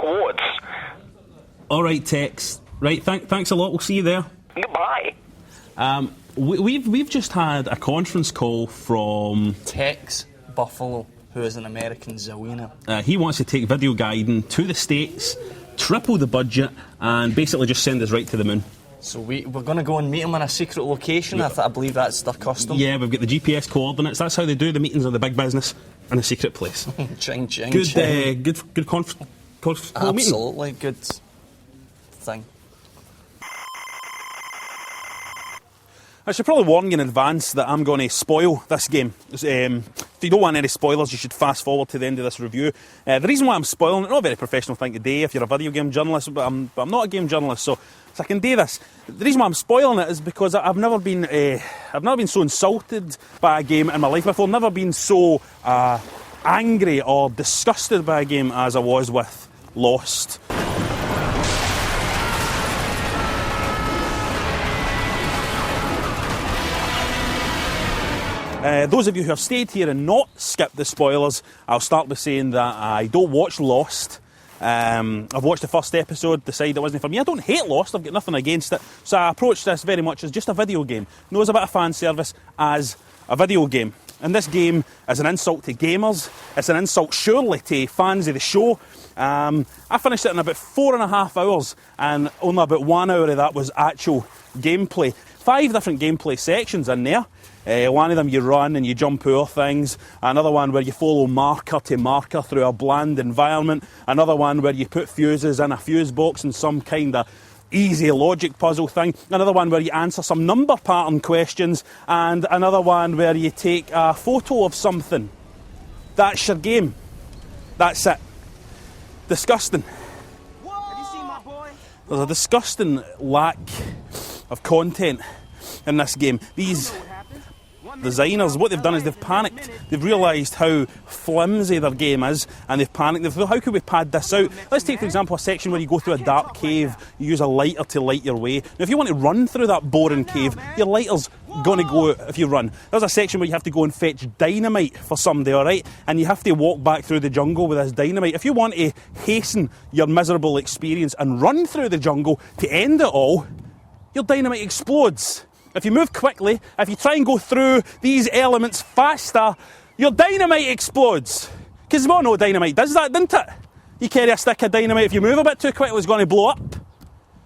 quads. All right, Tex. Right, thanks a lot. We'll see you there. Goodbye. We've just had a conference call from Tex Buffalo, who is an American zillionaire. He wants to take videoGaiden to the States, triple the budget, and basically just send us right to the moon. So we're going to go and meet him in a secret location. Yep. I believe that's their custom. Yeah, we've got the GPS coordinates. That's how they do the meetings of the big business in a secret place. Ching, ching, Good, ching. good conference call meeting. Absolutely good thing. I should probably warn you in advance that I'm going to spoil this game. If you don't want any spoilers, you should fast forward to the end of this review. The reason why I'm spoiling it, not a very professional thing to do if you're a video game journalist, but I'm not a game journalist, so I can do this. The reason why I'm spoiling it is because I've never been so insulted by a game in my life before. Never been so angry or disgusted by a game as I was with Lost. Those of you who have stayed here and not skipped the spoilers, I'll start by saying that I don't watch Lost. I've watched the first episode, decided it wasn't for me. I don't hate Lost, I've got nothing against it. So I approached this very much as just a video game. Knows a bit of fan service as a video game. And this game is an insult to gamers. It's an insult surely to fans of the show. I finished it in about 4.5 hours, and only about 1 hour of that was actual gameplay. 5 different gameplay sections in there. One of them you run and you jump over things. Another one where you follow marker to marker through a bland environment. Another one where you put fuses in a fuse box and some kind of easy logic puzzle thing. Another one where you answer some number pattern questions. And another one where you take a photo of something. That's your game. That's it. Disgusting. Have you seen my boy? There's a disgusting lack of content in this game. These designers, what they've done is they've panicked. They've realised how flimsy their game is, and they've panicked. They've thought, how could we pad this out? Let's take, for example, a section where you go through a dark cave, you use a lighter to light your way. Now, if you want to run through that boring cave, your lighter's going to go out if you run. There's a section where you have to go and fetch dynamite for somebody, alright? And you have to walk back through the jungle with this dynamite. If you want to hasten your miserable experience and run through the jungle to end it all, your dynamite explodes. If you move quickly, if you try and go through these elements faster, your dynamite explodes. Because we all know dynamite does that, doesn't it? You carry a stick of dynamite, if you move a bit too quickly, it's going to blow up.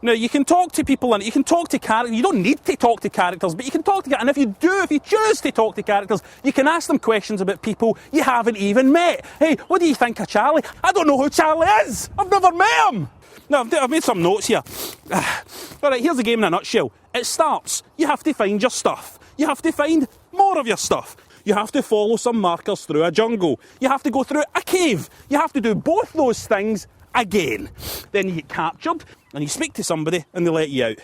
Now, you can talk to people, and you can talk to characters. You don't need to talk to characters, but you can talk to characters. And if you choose to talk to characters, you can ask them questions about people you haven't even met. Hey, what do you think of Charlie? I don't know who Charlie is. I've never met him. Now, I've made some notes here. Alright, here's the game in a nutshell. It starts, you have to find your stuff. You have to find more of your stuff. You have to follow some markers through a jungle. You have to go through a cave. You have to do both those things again. Then you get captured, and you speak to somebody, and they let you out.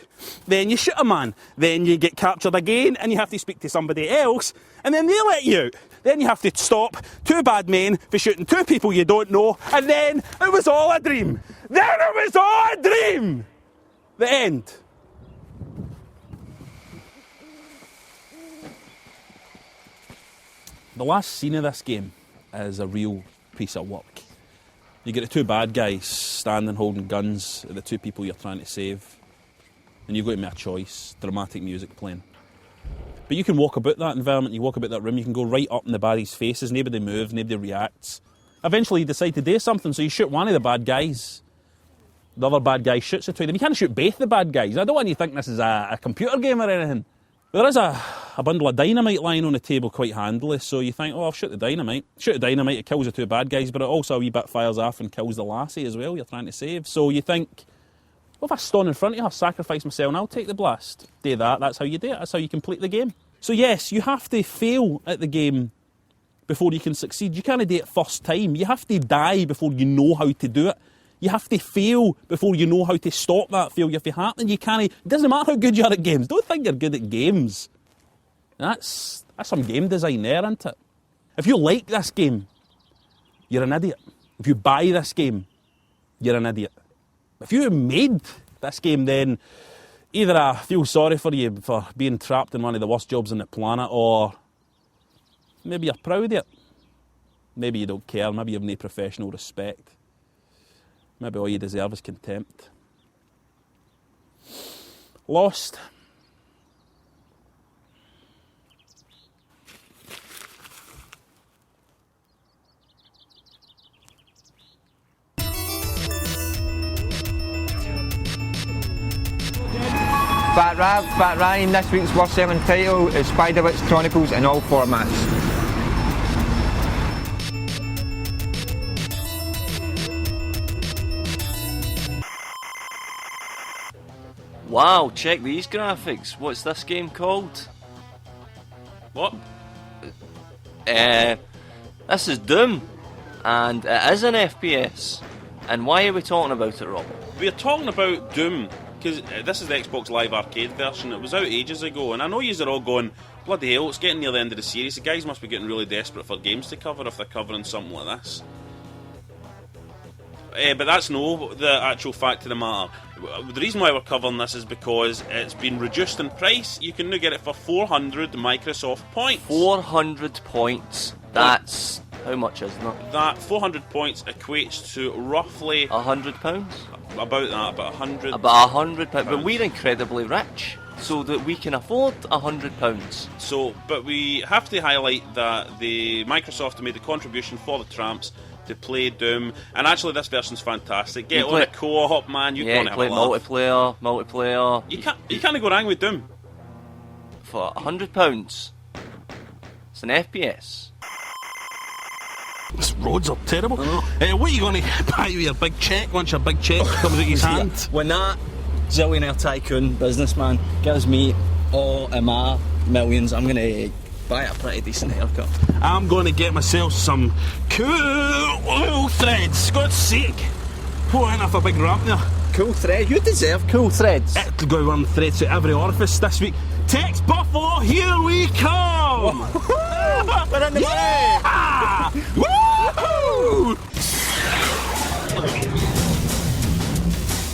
Then you shoot a man. Then you get captured again, and you have to speak to somebody else, and then they let you out. Then you have to stop 2 bad men for shooting 2 people you don't know, and then it was all a dream. Then it was all a dream! The end. The last scene of this game is a real piece of work. You get the 2 bad guys standing holding guns at the 2 people you're trying to save, and you've got to make a choice, dramatic music playing. But you can walk about that environment, you walk about that room, you can go right up in the baddies' faces, nobody moves, nobody reacts. Eventually you decide to do something, so you shoot one of the bad guys. The other bad guy shoots the 2 of them. You can't shoot both the bad guys. I don't want you to think this is a computer game or anything. There is a bundle of dynamite lying on the table quite handily, so you think, oh, I'll shoot the dynamite. Shoot the dynamite, it kills the 2 bad guys, but it also a wee bit fires off and kills the lassie as well you're trying to save. So you think, well, if I stand in front of her, sacrifice myself, and I'll take the blast. Do that, that's how you do it, that's how you complete the game. So yes, you have to fail at the game before you can succeed. You can't do it first time. You have to die before you know how to do it. You have to fail before you know how to stop that failure from happening. You can't. It doesn't matter how good you are at games. Don't think you're good at games. That's some game design there, isn't it? If you like this game, you're an idiot. If you buy this game, you're an idiot. If you made this game, then either I feel sorry for you for being trapped in one of the worst jobs on the planet, or maybe you're proud of it. Maybe you don't care. Maybe you have no professional respect. Maybe all you deserve is contempt. Lost. Fat Ryan, this week's worst selling title is Spiderwitch Chronicles in all formats. Wow, check these graphics. What's this game called? What? This is Doom, and it is an FPS. And why are we talking about it, Rob? We're talking about Doom, because this is the Xbox Live Arcade version. It was out ages ago, and I know yous are all going, bloody hell, it's getting near the end of the series. The guys must be getting really desperate for games to cover if they're covering something like this. But that's no the actual fact of the matter. The reason why we're covering this is because it's been reduced in price. You can now get it for 400 Microsoft points. 400 points. That's... how much is that? That 400 points equates to roughly... £100? About that, about 100. About £100. But we're incredibly rich, so that we can afford £100. So, but we have to highlight that the Microsoft have made a contribution for the tramps to play Doom, and actually this version's fantastic. Get on a co-op, man. You're gonna have a laugh. multiplayer. You can't go wrong with Doom For £100. It's an FPS. These roads are terrible. What are you going to buy with your big cheque once your big cheque comes out his hand? When that zillionaire tycoon businessman gives me all of my millions, I'm going to buy a pretty decent haircut. I'm going to get myself some cool threads. God's sake. Put in off a big ramp there. Cool thread? You deserve cool threads. It'll go run threads to every orifice this week. Tex Buffalo, here we come! We're in the yeah! Woo!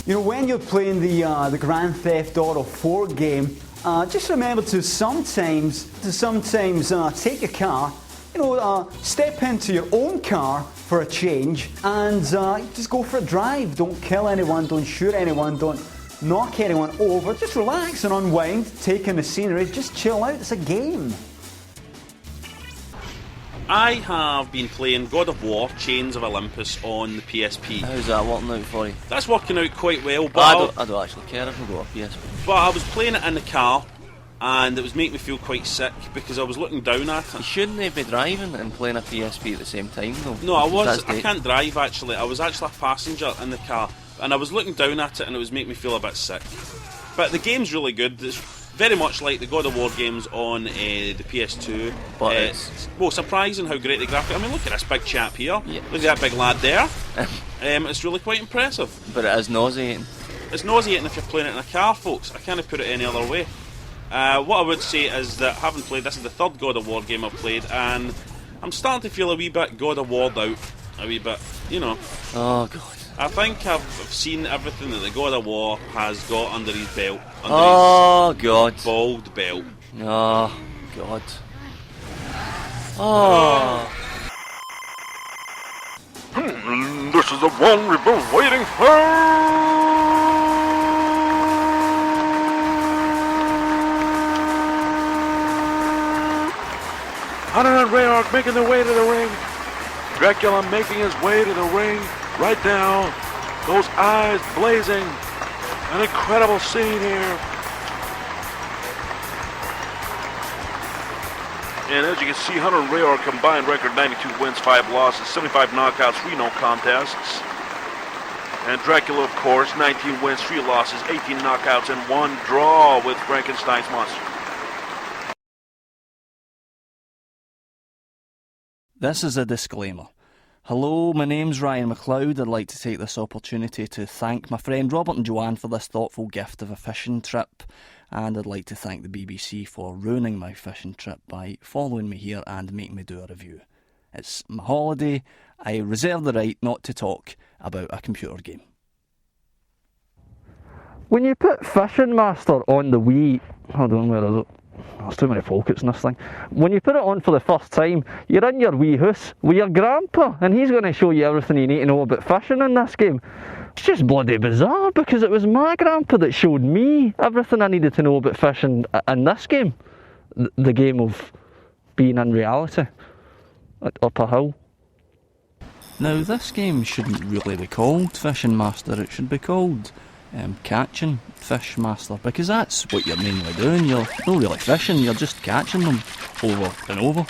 You know, when you're playing the Grand Theft Auto 4 game, just remember to sometimes take your car, step into your own car for a change and just go for a drive. Don't kill anyone, don't shoot anyone, don't knock anyone over. Just relax and unwind, take in the scenery, just chill out. It's a game. I have been playing God of War Chains of Olympus on the PSP. How's that working out for you? That's working out quite well, but I don't actually care if I go a PSP. But I was playing it in the car and it was making me feel quite sick because I was looking down at You it. shouldn't be driving and playing a PSP at the same time, though. No, I can't drive actually. I was actually a passenger in the car and I was looking down at it and it was making me feel a bit sick. But the game's really good. It's very much like the God of War games on the PS2. But it's surprising how great the graphics. I mean, look at this big chap here. Yeah. Look at that big lad there. It's really quite impressive. But it is nauseating. It's nauseating if you're playing it in a car, folks. I can't put it any other way. What I would say is that having played, this is the third God of War game I've played, and I'm starting to feel a wee bit God of War'd out. A wee bit, Oh, God. I think I've seen everything that the God of War has got under his belt. God. Bald belt. Oh, God. Oh. This is the one we've been waiting for! Hunter and Rayark making their way to the ring. Dracula making his way to the ring. Right now, those eyes blazing. An incredible scene here. And as you can see, Hunter and Rayark combined record 92 wins, 5 losses, 75 knockouts, 3 no contests. And Dracula, of course, 19 wins, 3 losses, 18 knockouts, and 1 draw with Frankenstein's monster. This is a disclaimer. Hello, my name's Ryan McLeod. I'd like to take this opportunity to thank my friend Robert and Joanne for this thoughtful gift of a fishing trip, and I'd like to thank the BBC for ruining my fishing trip by following me here and making me do a review. It's my holiday. I reserve the right not to talk about a computer game. When you put Fishing Master on the Wii... Hold on, where is it? there's too many pockets in this thing. When you put it on for the first time, you're in your wee house with your grandpa, and he's going to show you everything you need to know about fishing in this game. It's just bloody bizarre, because it was my grandpa that showed me everything I needed to know about fishing in this game. The game of being in reality, up a hill. Now, this game shouldn't really be called Fishing Master, it should be called Catching Fish Master, because that's what you're mainly doing. You're not really fishing, you're just catching them over and over,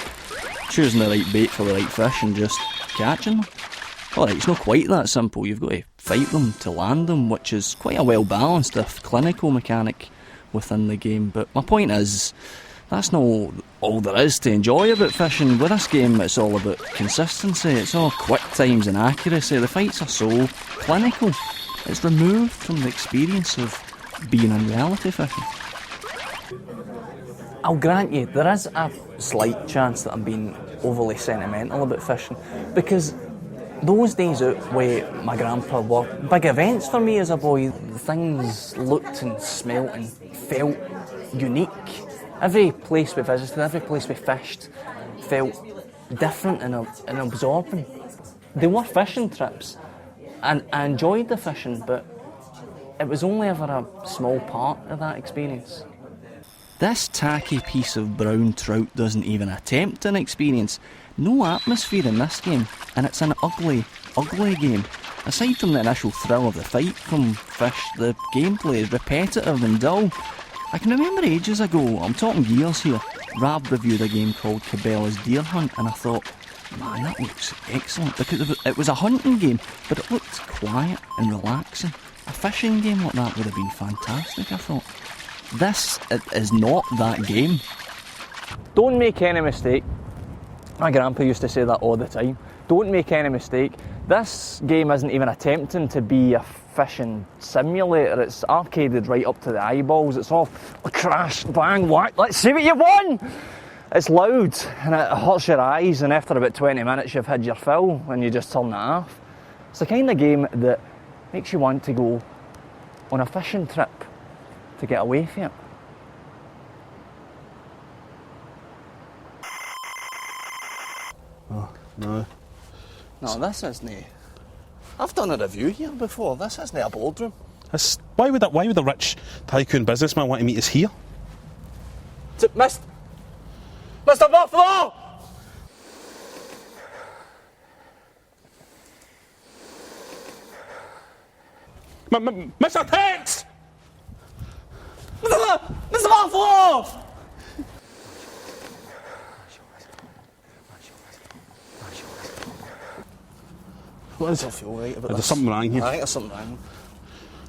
choosing the right bait for the right fish and just catching them. Alright, it's not quite that simple. You've got to fight them to land them, which is quite a well balanced, if clinical mechanic within the game. But my point is, that's not all there is to enjoy about fishing. With this game, it's all about consistency, it's all quick times and accuracy. The fights are so clinical. It's removed from the experience of being in reality fishing. I'll grant you, there is a slight chance that I'm being overly sentimental about fishing, because those days out with my grandpa were big events for me as a boy. Things looked and smelt and felt unique. Every place we visited, every place we fished felt different and absorbing. They were fishing trips, and I enjoyed the fishing, but it was only ever a small part of that experience. This tacky piece of brown trout doesn't even attempt an experience. No atmosphere in this game, and it's an ugly, ugly game. Aside from the initial thrill of the fight from fish, the gameplay is repetitive and dull. I can remember ages ago, I'm talking years here, Rab reviewed a game called Cabela's Deer Hunt, and I thought, man, that looks excellent, because it was a hunting game, but it looked quiet and relaxing. A fishing game like that would have been fantastic, I thought. This is not that game. Don't make any mistake. My grandpa used to say that all the time. Don't make any mistake. This game isn't even attempting to be a fishing simulator. It's arcaded right up to the eyeballs. It's all crash, bang, whack, let's see what you won! It's loud and it hurts your eyes, and after about 20 minutes you've had your fill and you just turn it off. It's the kind of game that makes you want to go on a fishing trip to get away from it. Oh, no. No, this isn't. I've done a review here before. This isn't a boardroom. Why would a rich tycoon businessman want to meet us here? Mr. Buffalo! Mr. Tex! Mr. Buffalo! What is I don't feel right about There's this. something wrong here. I think there's something wrong.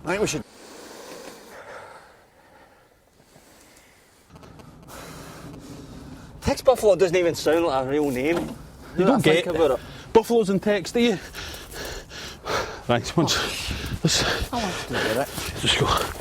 I think we should... Tex Buffalo doesn't even sound like a real name. You don't get about it. Buffaloes and Tex, do you? Right, once. I want to do it. Let's go.